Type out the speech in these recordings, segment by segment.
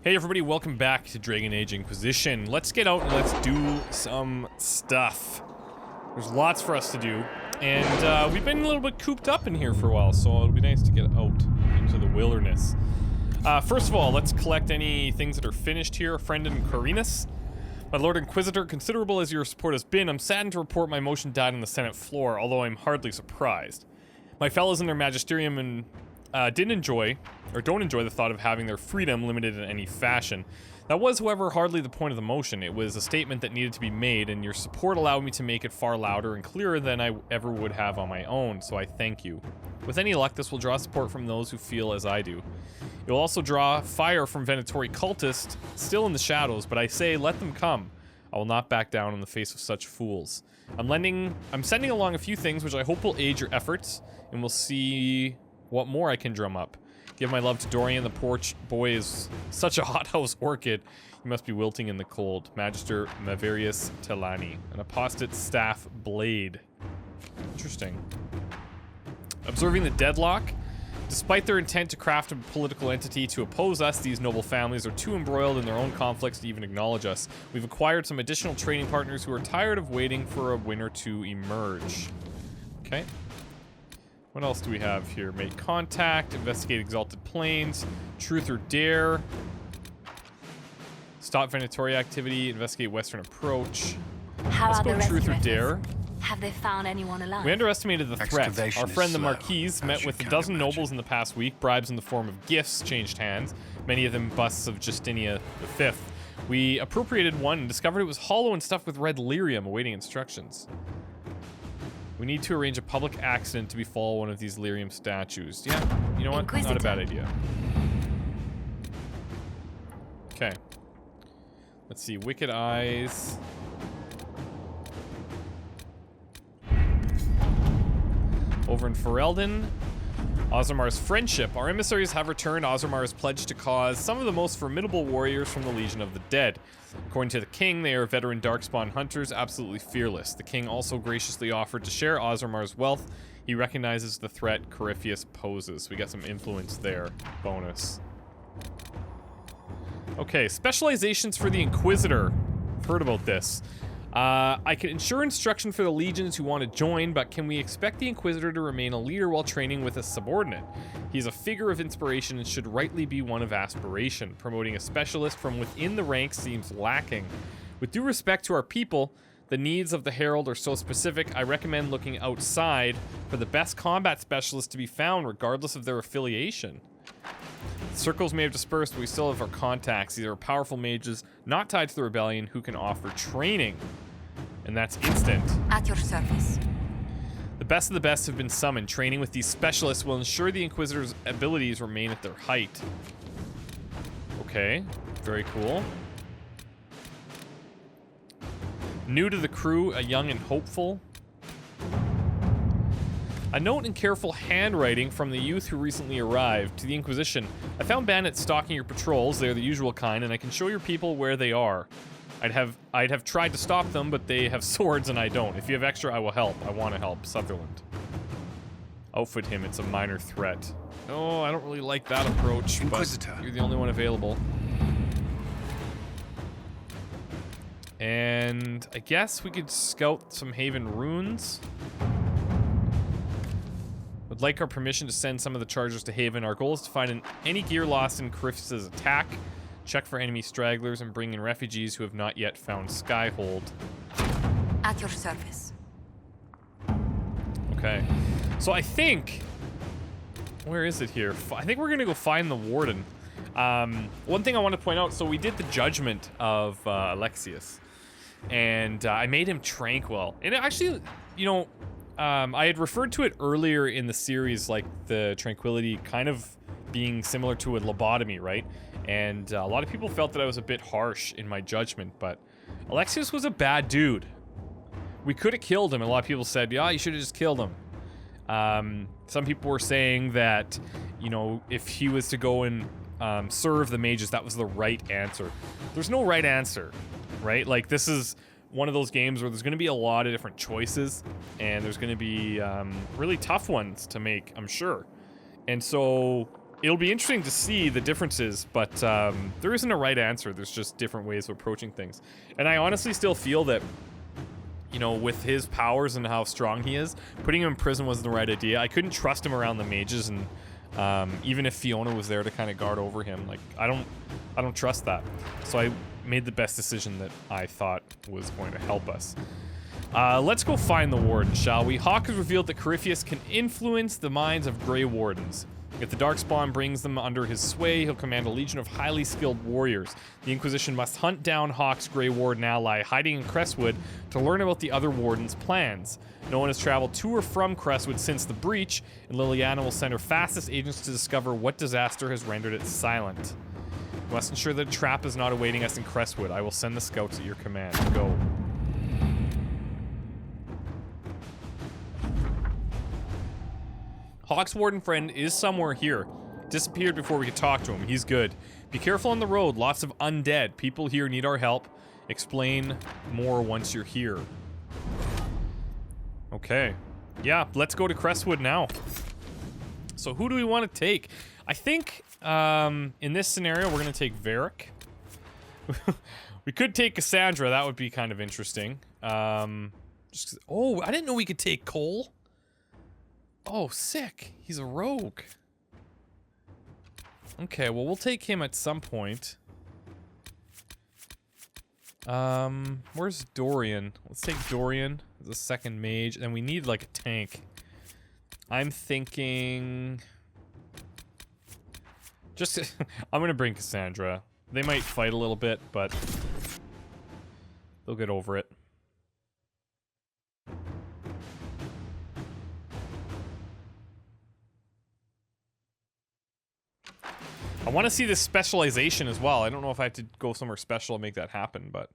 Hey everybody, welcome back to Dragon Age Inquisition. Let's get out and let's do some stuff. There's lots for us to do, and we've been a little bit cooped up in here for a while, so it'll be nice to get out into the wilderness. First of all, let's collect any things that are finished here. Friend and Corinus. My Lord Inquisitor, considerable as your support has been, I'm saddened to report my motion died on the Senate floor, although I'm hardly surprised. My fellows in their magisterium and don't enjoy the thought of having their freedom limited in any fashion. That was, however, hardly the point of the motion. It was a statement that needed to be made, and your support allowed me to make it far louder and clearer than I ever would have on my own, so I thank you. With any luck, this will draw support from those who feel as I do. It will also draw fire from Venatori cultists, still in the shadows, but I say, let them come. I will not back down in the face of such fools. I'm sending along a few things which I hope will aid your efforts, and we'll see what more I can drum up. Give my love to Dorian. The poor boy is such a hothouse orchid. He must be wilting in the cold. Magister Maverius Telani. An apostate staff blade. Interesting. Observing the deadlock. Despite their intent to craft a political entity to oppose us, these noble families are too embroiled in their own conflicts to even acknowledge us. We've acquired some additional trading partners who are tired of waiting for a winner to emerge. Okay. What else do we have here? Make contact, investigate exalted planes, truth or dare, stop Venatori activity, investigate western approach. Let's go truth or dare. Have they found anyone alive? We underestimated the threat. Our friend the Marquise met with a dozen nobles in the past week. Bribes in the form of gifts changed hands, many of them busts of Justinia V. We appropriated one and discovered it was hollow and stuffed with red lyrium, awaiting instructions. We need to arrange a public accident to befall one of these lyrium statues. Yeah, you know what? Inquisitor. Not a bad idea. Okay. Let's see. Wicked Eyes. Over in Ferelden. Ozramar's friendship. Our emissaries have returned. Ozramar has pledged to cause some of the most formidable warriors from the Legion of the Dead. According to the king, they are veteran Darkspawn hunters, absolutely fearless. The king also graciously offered to share Ozramar's wealth. He recognizes the threat Corypheus poses. We got some influence there. Bonus. Okay, specializations for the Inquisitor. I've heard about this. I can ensure instruction for the legions who want to join, but can we expect the Inquisitor to remain a leader while training with a subordinate? He's a figure of inspiration and should rightly be one of aspiration. Promoting a specialist from within the ranks seems lacking. With due respect to our people, the needs of the Herald are so specific, I recommend looking outside for the best combat specialists to be found, regardless of their affiliation. Circles may have dispersed, but we still have our contacts. These are powerful mages, not tied to the rebellion, who can offer training. And that's instant. At your service. The best of the best have been summoned. Training with these specialists will ensure the Inquisitor's abilities remain at their height. Okay, very cool. New to the crew, a young and hopeful. A note in careful handwriting from the youth who recently arrived. To the Inquisition, I found bandits stalking your patrols. They are the usual kind, and I can show your people where they are. I'd have tried to stop them, but they have swords and I don't. If you have extra, I will help. I want to help. Sutherland. Outfit him. It's a minor threat. Oh, I don't really like that approach, Inquisitor. but you're the only one available. And I guess we could scout some Haven runes. Would like our permission to send some of the chargers to Haven. Our goal is to find any gear lost in Corypheus' attack, check for enemy stragglers, and bring in refugees who have not yet found Skyhold. At your service. Okay. So I think... Where is it here? I think we're going to go find the Warden. One thing I want to point out, so we did the judgment of Alexius, and I made him tranquil. And it actually, you know... I had referred to it earlier in the series, like the tranquility kind of being similar to a lobotomy, right? And a lot of people felt that I was a bit harsh in my judgment, but Alexius was a bad dude. We could have killed him. A lot of people said, yeah, you should have just killed him. Some people were saying that, you know, if he was to go and serve the mages, that was the right answer. There's no right answer, right? Like, this is one of those games where there's going to be a lot of different choices, and there's going to be really tough ones to make, I'm sure. And so It'll be interesting to see the differences, but there isn't a right answer. There's just different ways of approaching things. And I honestly still feel that, you know, with his powers and how strong he is, putting him in prison wasn't the right idea. I couldn't trust him around the mages, and even if Fiona was there to kind of guard over him, like, I don't trust that. So I made the best decision that I thought was going to help us. Let's go find the warden, shall we? Hawk has revealed that Corypheus can influence the minds of Grey Wardens. If the Darkspawn brings them under his sway, he'll command a legion of highly skilled warriors. The Inquisition must hunt down Hawk's Grey Warden ally hiding in Crestwood to learn about the other Warden's plans. No one has traveled to or from Crestwood since the breach, and Liliana will send her fastest agents to discover what disaster has rendered it silent. We must ensure that a trap is not awaiting us in Crestwood. I will send the scouts at your command. Go. Hawk's warden friend is somewhere here. Disappeared before we could talk to him. He's good. Be careful on the road. Lots of undead. People here need our help. Explain more once you're here. Okay. Yeah, let's go to Crestwood now. So who do we want to take? I think in this scenario, we're going to take Varric. We could take Cassandra. That would be kind of interesting. Oh, I didn't know we could take Cole. Oh, sick. He's a rogue. Okay, well, we'll take him at some point. Where's Dorian? Let's take Dorian as a second mage, and we need, like, a tank. I'm thinking... Just... I'm gonna bring Cassandra. They might fight a little bit, but... they'll get over it. I want to see this specialization as well. I don't know if I have to go somewhere special to make that happen, but...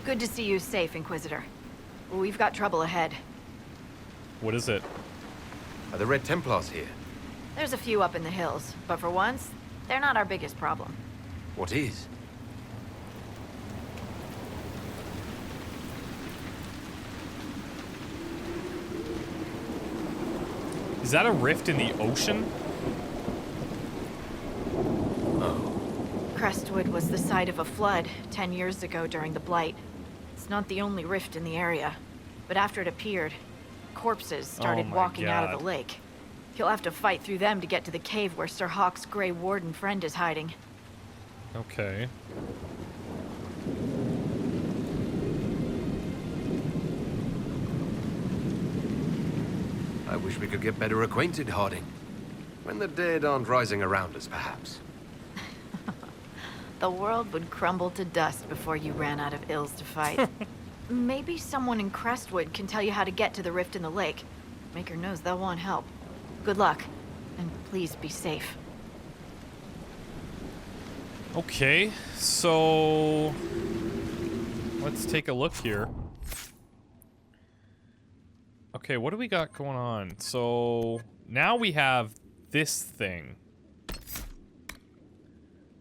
Good to see you safe, Inquisitor. We've got trouble ahead. What is it? Are the Red Templars here? There's a few up in the hills, but for once, they're not our biggest problem. What is? Is that a rift in the ocean? Oh. Crestwood was the site of a flood 10 years ago during the Blight. It's not the only rift in the area, but after it appeared, corpses started walking out of the lake. You'll have to fight through them to get to the cave where Sir Hawk's Grey Warden friend is hiding. Okay. I wish we could get better acquainted, Harding. When the dead aren't rising around us, perhaps. The world would crumble to dust before you ran out of ills to fight. Maybe someone in Crestwood can tell you how to get to the rift in the lake. Maker knows they'll want help. Good luck, and please be safe. Okay, so... let's take a look here. Okay, what do we got going on? So, now we have this thing.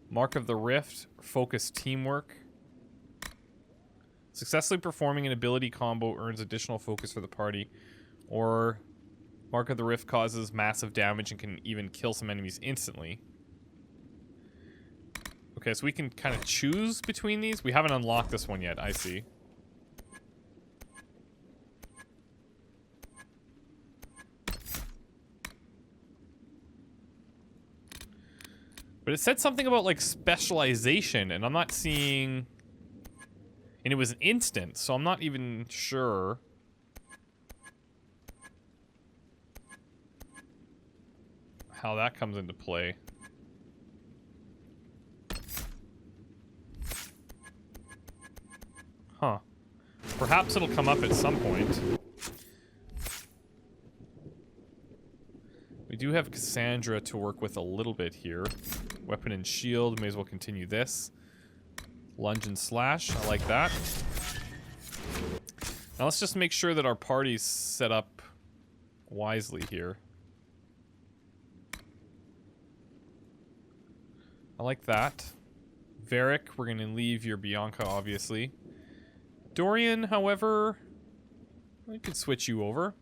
Mark of the Rift, focused teamwork. Successfully performing an ability combo earns additional focus for the party. Or, Mark of the Rift causes massive damage and can even kill some enemies instantly. Okay, so we can kind of choose between these. We haven't unlocked this one yet, I see. But it said something about, like, specialization, and I'm not seeing... And it was an instant, so I'm not even sure. How that comes into play. Huh. Perhaps it'll come up at some point. We do have Cassandra to work with a little bit here. Weapon and shield, may as well continue this. Lunge and slash, I like that. Now let's just make sure that our party's set up wisely here. I like that. Varric, we're gonna leave your Bianca, obviously. Dorian, however, We could switch you over.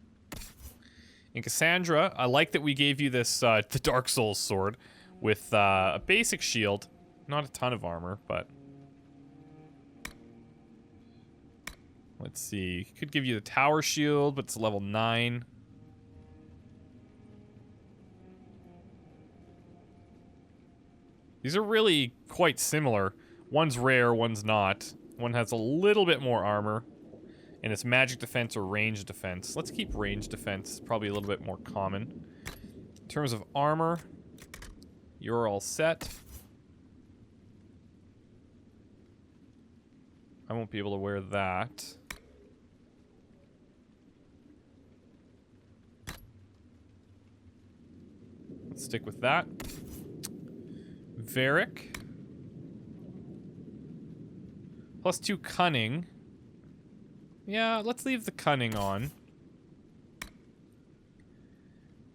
And Cassandra, I like that we gave you this, the Dark Souls sword with a basic shield. Not a ton of armor, but... Let's see. Could give you the tower shield, but it's level 9. These are really quite similar. One's rare, one's not. One has a little bit more armor. And it's magic defense or range defense. Let's keep range defense. Probably a little bit more common. In terms of armor, you're all set. I won't be able to wear that. Let's stick with that. Varric. +2 cunning. Yeah, let's leave the cunning on.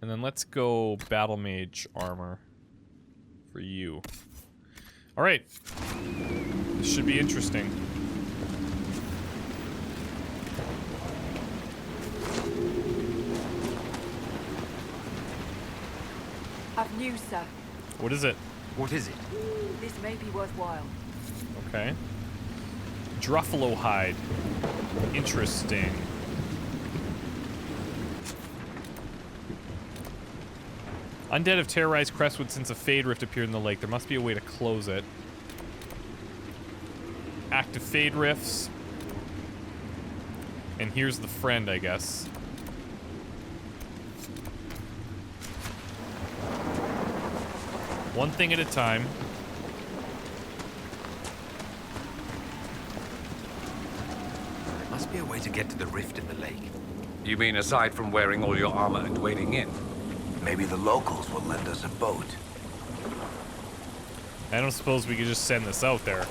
And then let's go battle mage armor for you. Alright. This should be interesting. I've news, sir. What is it? What is it? This may be worthwhile. Okay. Druffalo hide. Interesting. Undead have terrorized Crestwood since a Fade Rift appeared in the lake. There must be a way to close it. Active Fade Rifts. And here's the friend, I guess. One thing at a time. Must be a way to get to the rift in the lake. You mean aside from wearing all your armor and wading in? Maybe the locals will lend us a boat. I don't suppose we could just send this out there.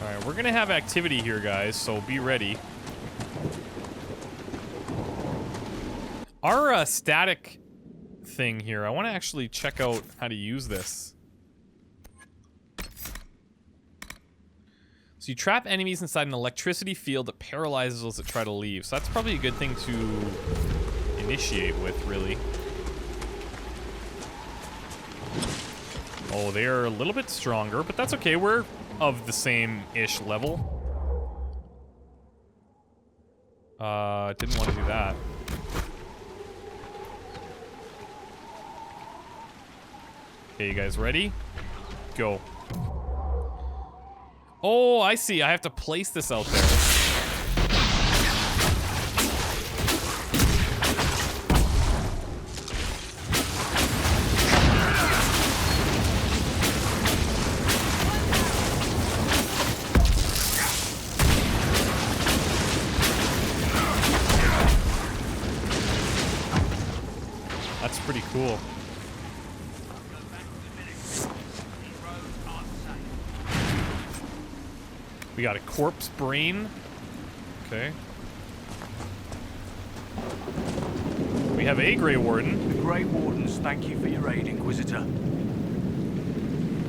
Alright, we're gonna have activity here, guys, so be ready. Our static thing here, I want to actually check out how to use this. So you trap enemies inside an electricity field that paralyzes those that try to leave. So that's probably a good thing to initiate with, really. Oh, they're a little bit stronger, but that's okay. We're of the same-ish level. Didn't want to do that. Okay, you guys ready? Go. Oh, I see. I have to place this out there. That's pretty cool. We got a corpse brain. Okay. We have a Grey Warden. The Grey Wardens thank you for your aid, Inquisitor.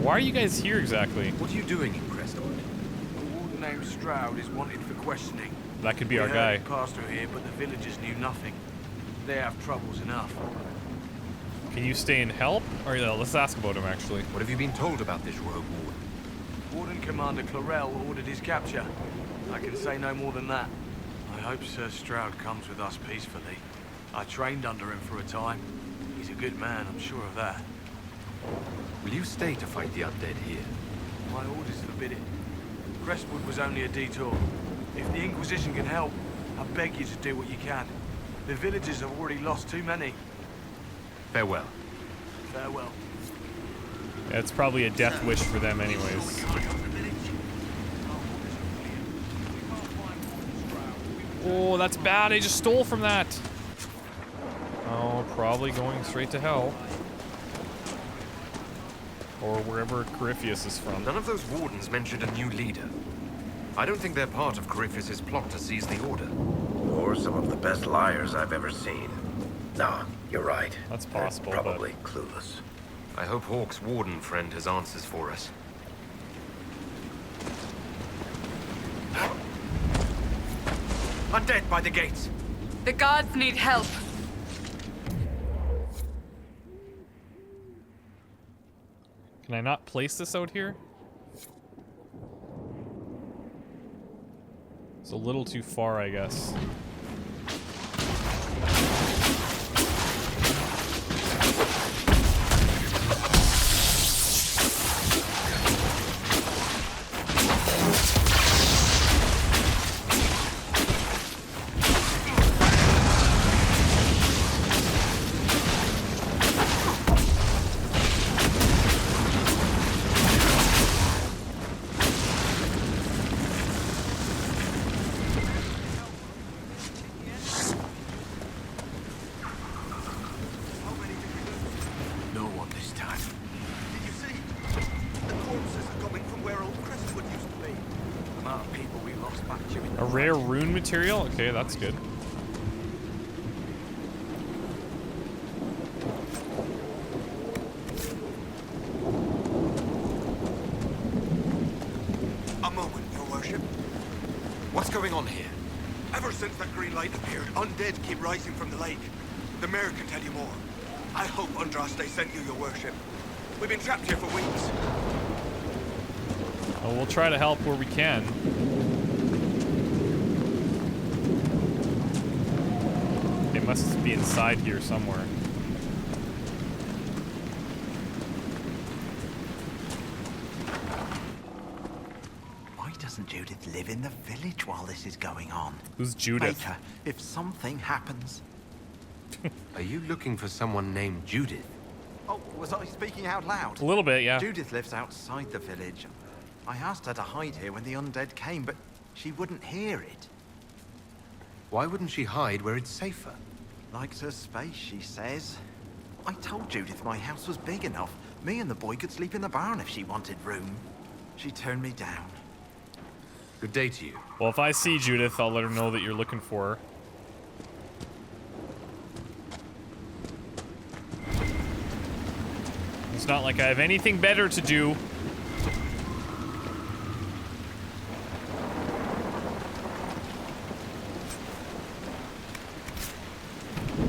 Why are you guys here exactly? What are you doing in Crestwood? A warden named Stroud is wanted for questioning. That could be We our heard guy. he passed through here, but the villagers knew nothing. They have troubles enough. Can you stay and help? Or let's ask about him actually. What have you been told about this rogue warden? Warden Commander Clarell ordered his capture. I can say no more than that. I hope Sir Stroud comes with us peacefully. I trained under him for a time. He's a good man, I'm sure of that. Will you stay to fight the undead here? My orders forbid it. Crestwood was only a detour. If the Inquisition can help, I beg you to do what you can. The villagers have already lost too many. Farewell. Farewell. It's probably a death wish for them anyways. Oh, that's bad. I just stole from that. Oh, probably going straight to hell. Or wherever Corypheus is from. None of those wardens mentioned a new leader. I don't think they're part of Corypheus's plot to seize the Order. Or some of the best liars I've ever seen. Nah, You're right. That's They're possible, probably clueless. I hope Hawk's warden friend has answers for us. Undead by the gates. The guards need help. Can I not place this out here? It's a little too far, I guess. No one this time. Did you see? The corpses are coming from where old Crestwood used to be. The amount of people we lost back during A rare rune material? Okay, that's good. A moment, your worship. What's going on here? Ever since that green light appeared, undead keep rising from the lake. The mayor can tell you more. I hope Andraste sent you, your worship. We've been trapped here for weeks. Well, we'll try to help where we can. They must be inside here somewhere. Why doesn't Judith live in the village while this is going on? Who's Judith? Baker, if something happens... Are you looking for someone named Judith? Oh, was I speaking out loud? A little bit, yeah. Judith lives outside the village. I asked her to hide here when the undead came, but she wouldn't hear it. Why wouldn't she hide where it's safer? Likes her space, she says. I told Judith my house was big enough. Me and the boy could sleep in the barn if she wanted room. She turned me down. Good day to you. Well, if I see Judith, I'll let her know that you're looking for her. It's not like I have anything better to do.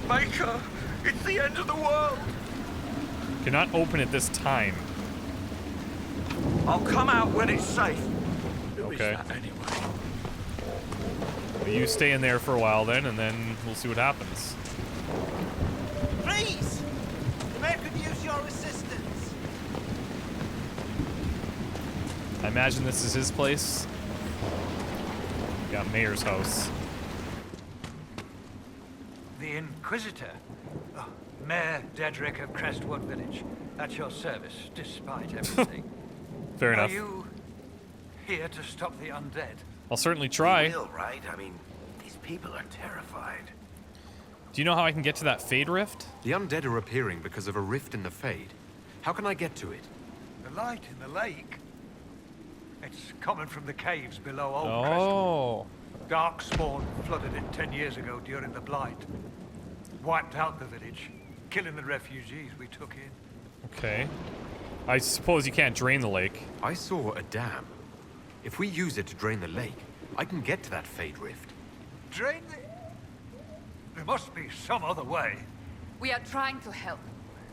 Baker, it's the end of the world. Cannot open it this time. I'll come out when it's safe. Okay. Anyway. Well, you stay in there for a while then, and then we'll see what happens. Please! The mayor could use your assistance. I imagine this is his place. Yeah, Mayor's house. The Inquisitor? Oh, Mayor Dedrick of Crestwood Village. At your service, despite everything. Fair enough. Are you here to stop the undead? I'll certainly try. You will, right? I mean, these people are terrified. Do you know how I can get to that Fade Rift? The undead are appearing because of a rift in the Fade. How can I get to it? The light in the lake? It's coming from the caves below Old Crestwood. Oh. Darkspawn flooded it 10 years ago during the Blight. Wiped out the village, killing the refugees we took in. Okay. I suppose you can't drain the lake. I saw a dam. If we use it to drain the lake, I can get to that Fade Rift. Drain the... There must be some other way. We are trying to help.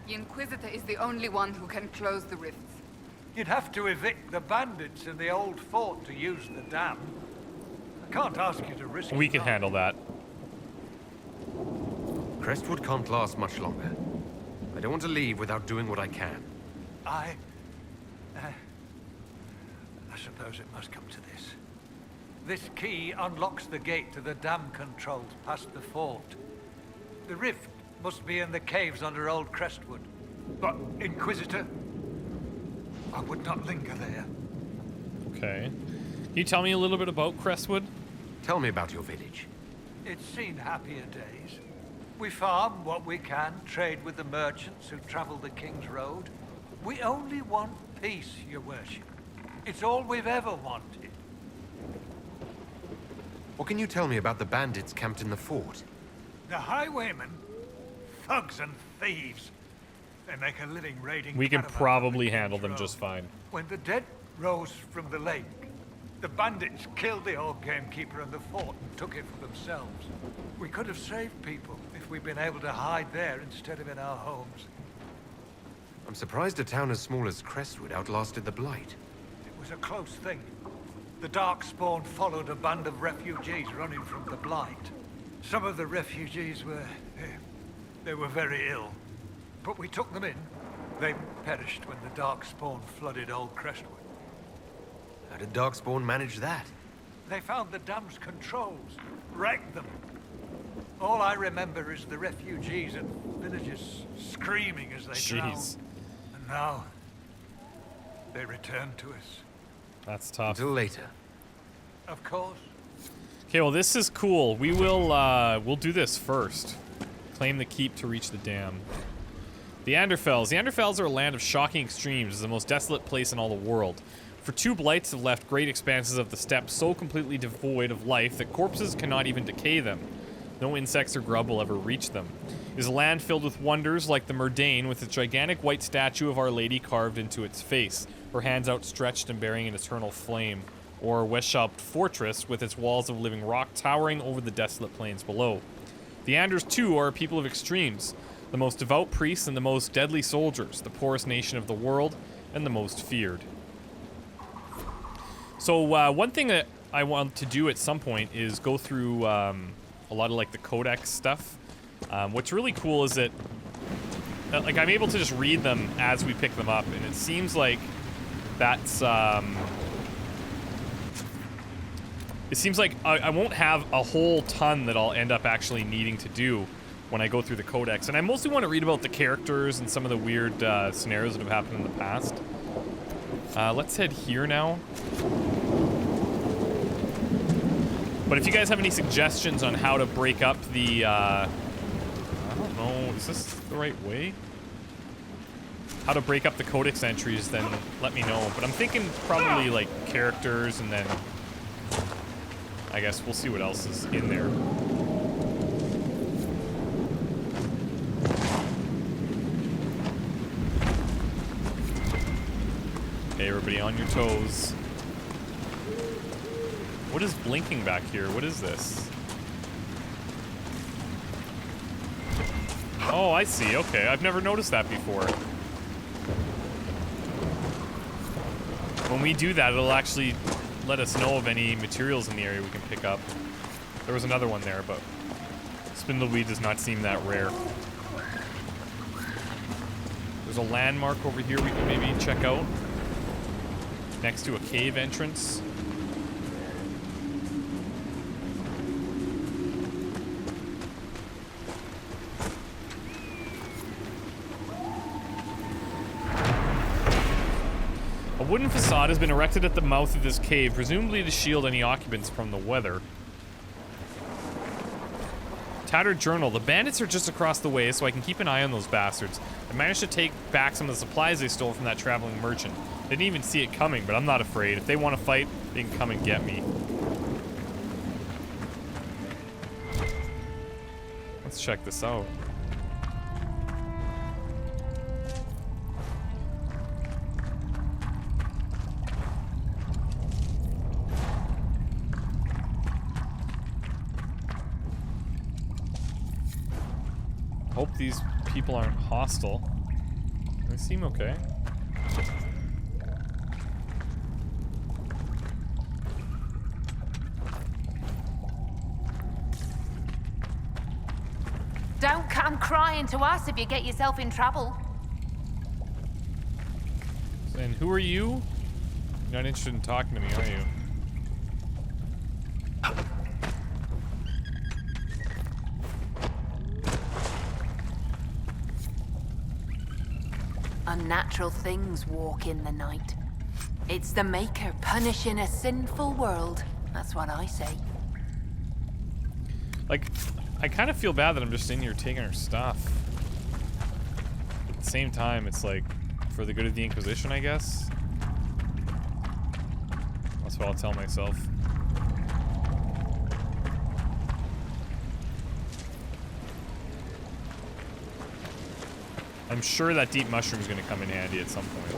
The Inquisitor is the only one who can close the rifts. You'd have to evict the bandits in the old fort to use the dam. I can't ask you to risk it. We can handle that. Crestwood can't last much longer. I don't want to leave without doing what I can. I suppose it must come to this. This key unlocks the gate to the dam controls past the fort. The rift must be in the caves under Old Crestwood. But, Inquisitor, I would not linger there. Okay. Can you tell me a little bit about Crestwood? Tell me about your village. It's seen happier days. We farm what we can, trade with the merchants who travel the King's Road. We only want peace, your worship. It's all we've ever wanted. What can you tell me about the bandits camped in the fort? The highwaymen thugs and thieves. They make a living raiding. We can caravans probably on the handle them King's just Road. fine. When the dead rose from the lake, the bandits killed the old gamekeeper and the fort and took it for themselves. We could have saved people if we'd been able to hide there instead of in our homes. I'm surprised a town as small as Crestwood outlasted the Blight. It was a close thing. The Darkspawn followed a band of refugees running from the Blight. Some of the refugees were... they were very ill. But we took them in. They perished when the Darkspawn flooded old Crestwood. How did Darkspawn manage that? They found the dam's controls, wrecked them. All I remember is the refugees and villagers screaming as they drowned. And now, they return to us. That's tough. Until later. Of course. Okay, well this is cool. We will, we'll do this first. Claim the keep to reach the dam. The Anderfels. The Anderfels are a land of shocking extremes. It's the most desolate place in all the world. For two blights have left great expanses of the steppe so completely devoid of life that corpses cannot even decay them. No insects or grub will ever reach them. It is a land filled with wonders like the Murdain with its gigantic white statue of Our Lady carved into its face, her hands outstretched and bearing an eternal flame. Or Weshaupt Fortress with its walls of living rock towering over the desolate plains below. The Anders too are a people of extremes. The most devout priests and the most deadly soldiers, the poorest nation of the world, and the most feared. So one thing that I want to do at some point is go through a lot of like the codex stuff. What's really cool is that like I'm able to just read them as we pick them up, and it seems like that's it seems like I won't have a whole ton that I'll end up actually needing to do when I go through the codex. And I mostly want to read about the characters and some of the weird scenarios that have happened in the past. Let's head here now. But if you guys have any suggestions on how to break up the, I don't know, is this the right way? How to break up the codex entries, then let me know. But I'm thinking probably like characters, and then I guess we'll see what else is in there. Okay, everybody on your toes. What is blinking back here? What is this? Oh, I see. Okay, I've never noticed that before. When we do that, it'll actually let us know of any materials in the area we can pick up. There was another one there, but spindleweed does not seem that rare. There's a landmark over here we can maybe check out. Next to a cave entrance. A wooden facade has been erected at the mouth of this cave, presumably to shield any occupants from the weather. Tattered journal. The bandits are just across the way, so I can keep an eye on those bastards. I managed to take back some of the supplies they stole from that traveling merchant. They didn't even see it coming, but I'm not afraid. If they want to fight, they can come and get me. Let's check this out. Hope these people aren't hostile. They seem okay. Don't come crying to us if you get yourself in trouble. And who are you? You're not interested in talking to me, are you? Unnatural things walk in the night. It's the Maker punishing a sinful world. That's what I say. Like, I kind of feel bad that I'm just in here taking her stuff. At the same time, it's like, for the good of the Inquisition, I guess. That's what I'll tell myself. I'm sure that deep mushroom's gonna come in handy at some point.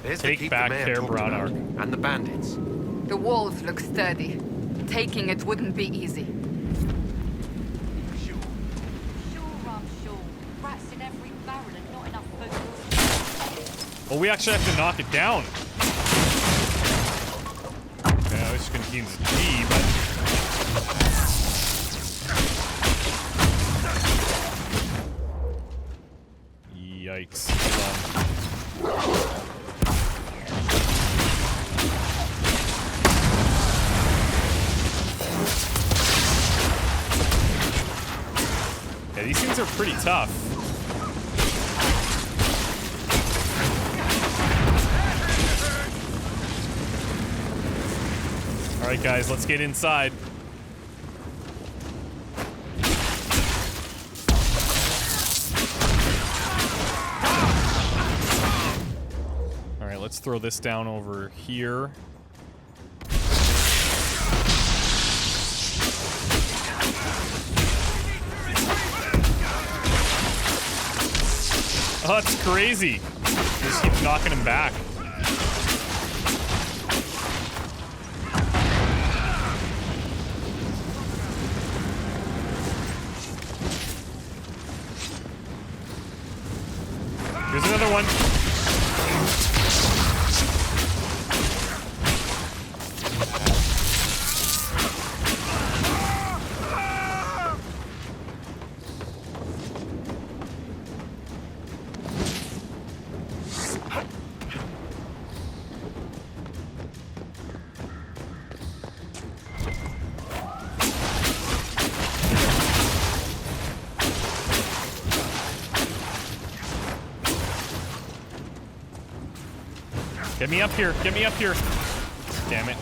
There's Take the keep back the mayor Care talked Brown about, Ark. and the bandits. The walls look sturdy. Taking it wouldn't be easy. Sure, I'm sure. Rats in every barrel and not enough food. Oh, we actually have to knock it down. Yeah, I was just gonna use G, but... Yikes. Yeah, these things are pretty tough. All right, guys, let's get inside. All right, let's throw this down over here. Oh, that's crazy. Just keep knocking him back. Here's another one. Get me up here. Get me up here. Damn it.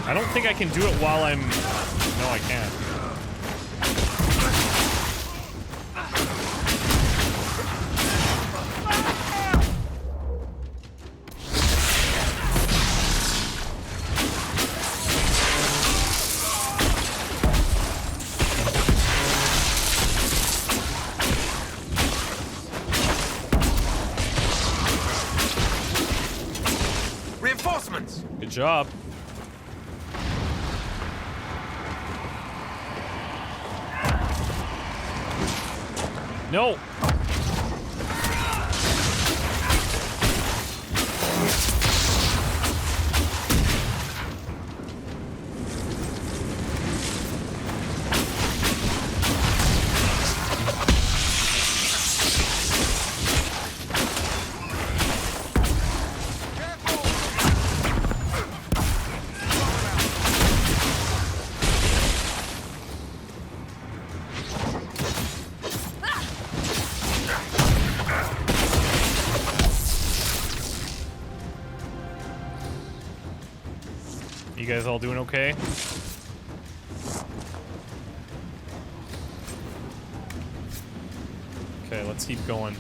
I don't think I can do it while I'm... No, I can't. Reinforcements! Good job. No! You guys all doing okay? Okay, let's keep going.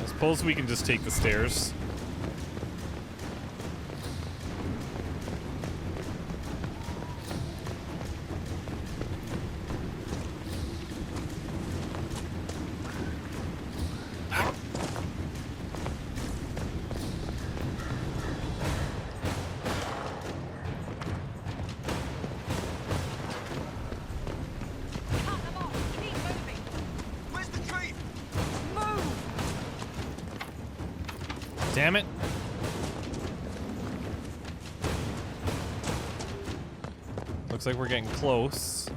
I suppose we can just take the stairs. Damn it. Looks like we're getting close.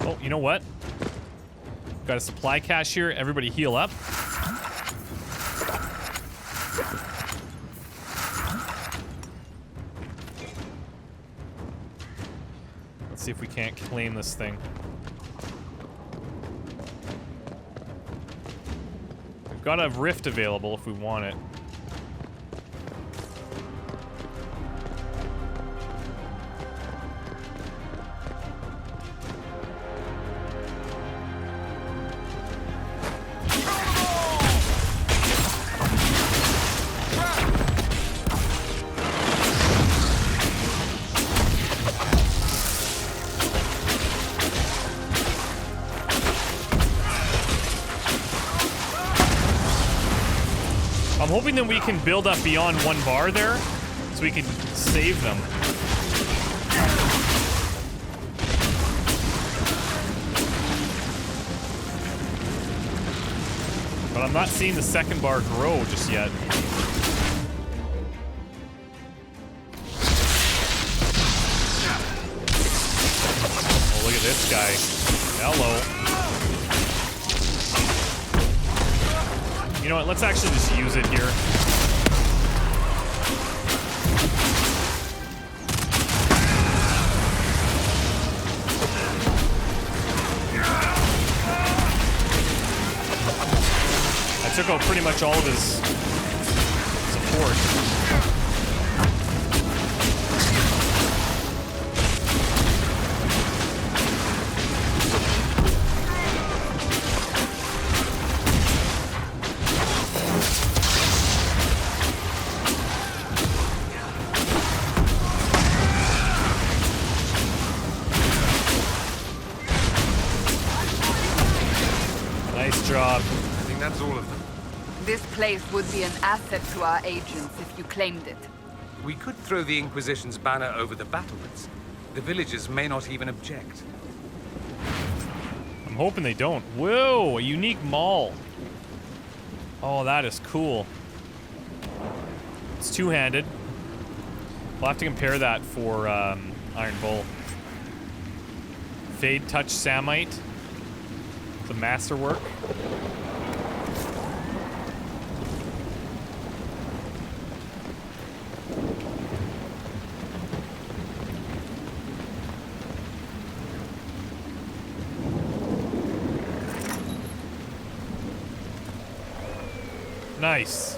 Oh, you know what? Got a supply cache here. Everybody heal up. Let's see if we can't claim this thing. We've got a rift available if we want it. I'm hoping that we can build up beyond 1 bar there, so we can save them. But I'm not seeing the 2nd bar grow just yet. Oh, look at this guy. Hello. You know what, let's actually just use it here. I took out pretty much all of his support. Nice job. I think that's all of them. This place would be an asset to our agents if you claimed it. We could throw the Inquisition's banner over the battlements. The villagers may not even object. I'm hoping they don't. Whoa, a unique maul. Oh, that is cool. It's two-handed. We'll have to compare that for Iron Bull. Fade Touch Samite. The masterwork. Nice.